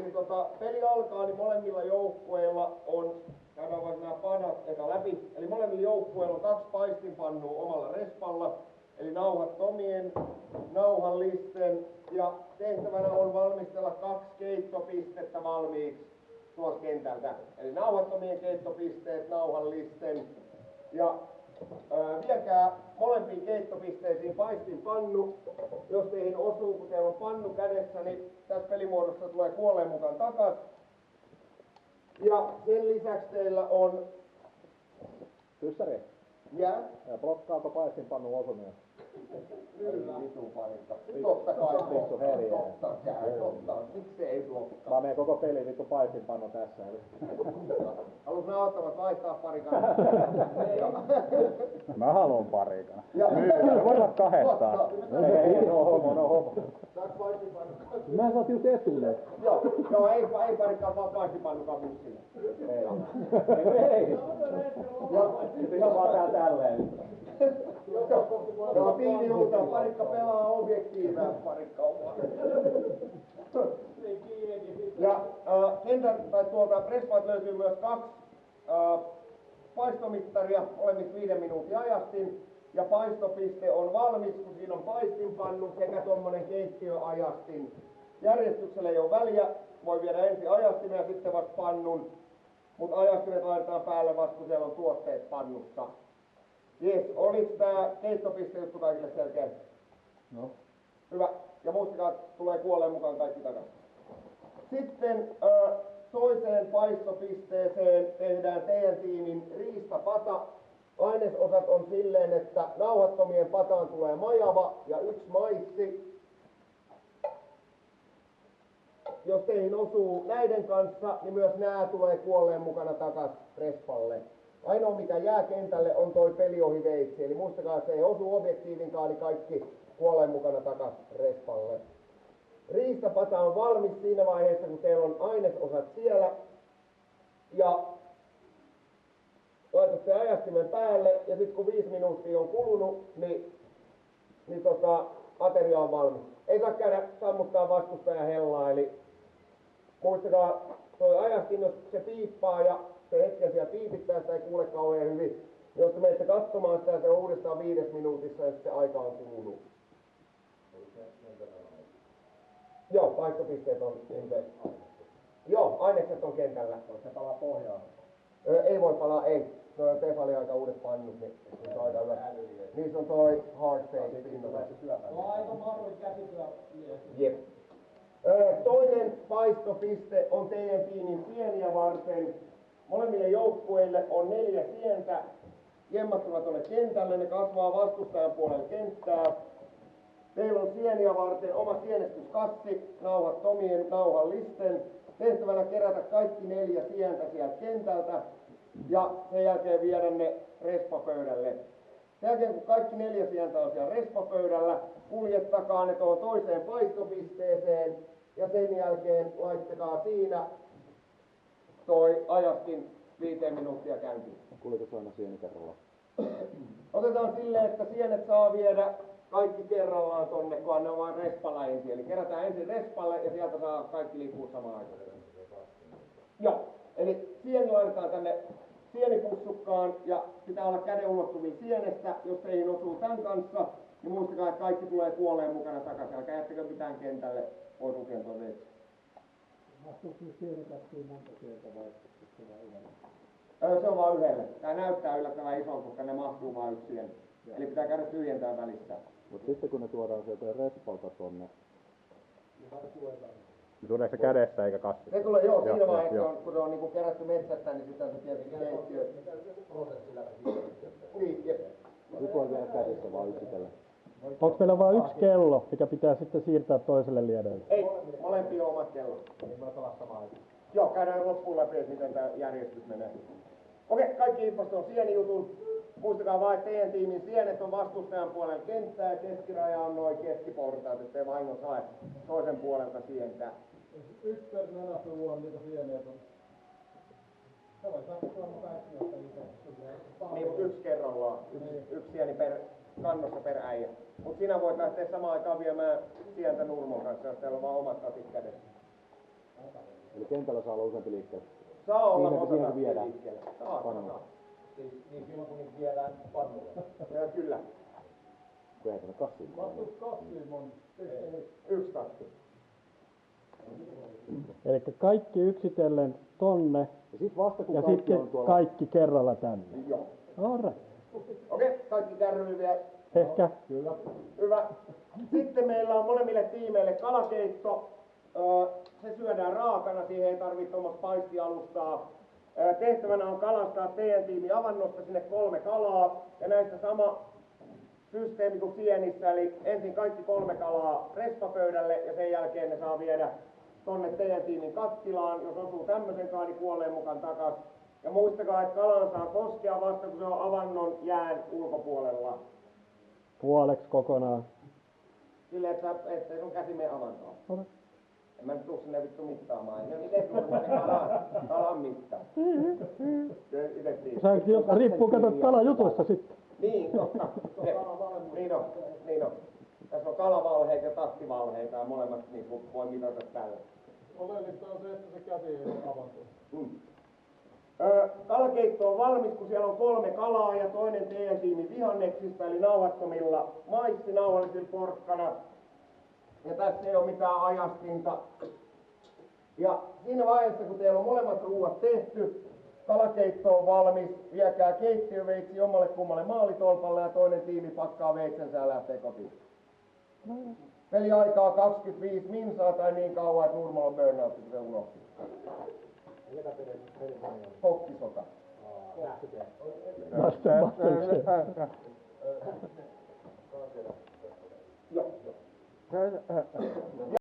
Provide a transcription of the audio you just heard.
Eli peli alkaa, niin molemmilla joukkueilla on, käydään vaikka nämä padat eka läpi, eli molemmilla joukkueilla on 2 paistinpannua omalla respalla, eli nauhattomien, nauhallisten, ja tehtävänä on valmistella 2 keittopistettä valmiiksi tuolta kentältä. Eli nauhattomien keittopisteet, nauhallisten, ja viekää molempiin keittopisteisiin paistinpannu. Jos teihin osuu, kun teillä on pannu kädessä, niin tässä pelimuodossa tulee kuolleen mukaan takas. Ja sen lisäksi teillä on... Kyssäri. Ja blokkaako paistinpannu osumia? Kyllä. Vitun parikka. Totta kai. Totta. Miksi ei blokkaa? Mä menen koko peli vittu paistinpannu tässä. Haluatko nää ottavat vaihtaa parikan? Mä haluun parikan. Me voidaan kahdestaan. No homo. Saaks paistinpannu? Mä saat just etuille. Joo, ei parikkaa, vaan paistinpannukaan bussille. Ei. Ja vaan tää tälleen. Joo, tiimi huutaa, parikka pelaa objektiivää, parikka on ja kentän tai tuolta respaat löytyy myös 2 paistomittaria, molemmissa 5 minuutin ajastin. Ja paistopiste on valmis, kun siinä on paistinpannu sekä tommonen keittiöajastin. Järjestyksellä ei ole väliä, voi viedä ensin ajastimen ja sitten vasta pannun. Mutta ajastimet laitetaan päälle vasta, kun siellä on tuotteet pannussa. Jes, oliks tää keittopiste juttu kaikille selkeä? No. Hyvä. Ja muistakaa, tulee kuolleen mukaan kaikki takaisin. Sitten toiseen paistopisteeseen tehdään teidän tiimin riistapata. Ainesosat on silleen, että nauhattomien pataan tulee majava ja 1 maissi. Jos teihin osuu näiden kanssa, niin myös nää tulee kuolleen mukana takas respalle. Ainoa mikä jää kentälle on toi peliohiveitsi, eli muistakaa, se ei osu objektiivinkaan, niin kaikki kuolleen mukana takas respalle. Riistapata on valmis siinä vaiheessa, kun teillä on ainesosat siellä. Ja laitatte ajastimen päälle, ja sitten kun 5 minuuttia on kulunut, niin ateria on valmis. Ei saa käydä sammuttaa vastustajan hellaa, eli muistakaa, toi ajastin, jos se piippaa ja se hetken siellä piipittää, sitä ei kuule kauhean hyvin. Jos te menette katsomaan sitä, se on uudestaan 5 minuutissa, ja se aika on kulunut. Joo, paikkapisteet on Joo, ainekset on kentällä. Voiko se palaa pohjaan? Ei voi palaa, ei. No Tefali aika uudet pannut, niin se on aika hyvä. Niissä on toi hard face. No aika marri käsityö. Jep. Toinen paistopiste on teidän tiimin sieniä varten. Molemmille joukkueille on 4 sientä. Jemmattuna tuonne kentälle, ne kasvaa vastustajan puolella kenttää. Teillä on sieniä varten oma sienestyskassi, nauhattomien, nauhallisten. Tehtävänä kerätä kaikki 4 sientä sieltä kentältä ja sen jälkeen viedä ne respapöydälle. Sen jälkeen kun kaikki 4 sientä on siellä respapöydällä, kuljettakaa ne tuohon toiseen paistopisteeseen ja sen jälkeen laittakaa siinä toi ajastin 5 minuuttia käyntiin. Kuljetetaan aina sieni kerrallaan. Otetaan silleen, että sienet saa viedä kaikki kerrallaan tonne, kunhan ne on vain respalla ensin. Eli kerätään ensin respalle ja sieltä saa kaikki liikkuu samaan aikaan. Joo, eli sieni laitetaan tänne sienipussukkaan ja pitää olla käden ulottuvilla sienestä. Jos teihin osuu tämän kanssa, niin muistakaa, että kaikki tulee kuolleen mukana takaisin. Älkää jättäkö mitään kentälle, voi lukea tuon veitsi. Mahtuuko nyt sienikättiin monta sieltä vai yhdellä? Se on vaan yhdelle. Tää näyttää yllättävän ison, koska ne mahtuu vain 1 sieni. Eli pitää käydä tyhjentää välissä. Mut sitten kun ne tuodaan sieltä respalta tonne, niin tuleeko se kädessä eikä kassissa? Se tulee joo, siinä vaiheessa, kun se on niinku kerätty metsästä, niin sitten se tietenkin keittiö. Niin, jep. Nyt voi vielä kädessä vaan yksitellen. Onko meillä vain 1 kello, mikä pitää sitten siirtää toiselle liedoille? Ei, molempia on omat kellot. Niin voi pelaa samaan aikaan. Joo, käydään loppuun läpi, että miten tää järjestys menee. Okei, kaikki infosta on sienijutun. Muistakaa vaan, että teidän tiimin sienet on vastustajan puolella kenttää ja keskiraja on noin keskiportaat, ettei vahingossa hae toisen puolelta sientää. 1 per nenäpuu on niitä sieniä. Se voi sattua kaikki, että niitä Niin, mutta 1 kerrallaan. 1 sieni per kannossa per äijä. Mut sinä voit lähteä samaan aikaan viemään sientä Nurmon kanssa, jos teillä on vaan omat katit kädessä. kentällä saa olla useampi liikkeellä. Saa olla Siihen- monta siihen takkia viedään. liikkeelle. Saa. Siis niin silloin kun niitä viedään pannulle. Ja kyllä. Kun ei tänne kassiin. Kassiin on Yksi takki. Eli kaikki yksitellen tonne Ja sit vasta kun ja kaikki sitten on tuolla... kaikki kerralla tänne. Joo. Alright. Okei, kaikki kärryy vielä. Ehkä kyllä. Hyvä. Sitten meillä on molemmille tiimeille kalakeitto. Se syödään raakana, siihen ei tarvitse tuommoista paistialustaa. Tehtävänä on kalastaa teidän tiimi avannosta sinne 3 kalaa. Ja näistä sama systeemi kuin sienissä, eli ensin kaikki 3 kalaa respapöydälle ja sen jälkeen ne saa viedä tonne teidän tiimin kattilaan. Jos osuu tämmöisen niin kuolee mukaan takas. Ja muistakaa, että kalan saa koskea vasta kun se on avannon jään ulkopuolella. puoleksi kokonaan. Silleen, että sun käsi mene avantoon. Alright. En mä nyt tuu sinne vittu mittaamaan. Ja miten tuo se kalan mitta? Itse tiedät. Riippuu kato kalajutuista sitten. Niin, totta. Niin on, niin on. Tässä on kalavalheita ja tattivalheita ja molemmat niin kuin voi mitata tällä. Oleellista on se, että se käsi ei ole avantoon. Kalakeitto on valmis, kun siellä on 3 kalaa ja toinen teidän tiimi vihanneksista, eli nauhattomilla maissinauhallisilla porkkana. Ja tässä ei ole mitään ajastinta. Ja siinä vaiheessa, kun teillä on molemmat ruuat tehty, kalakeitto on valmis, viekää keittiöveitsi jommalle kummalle maalitolpalle ja toinen tiimi pakkaa veitsensä ja lähtee kotiin. Peliaikaa 25 minsaa tai niin kauan, että Nurmalla on burnout, kun se unohti. Pokkisota. Joo.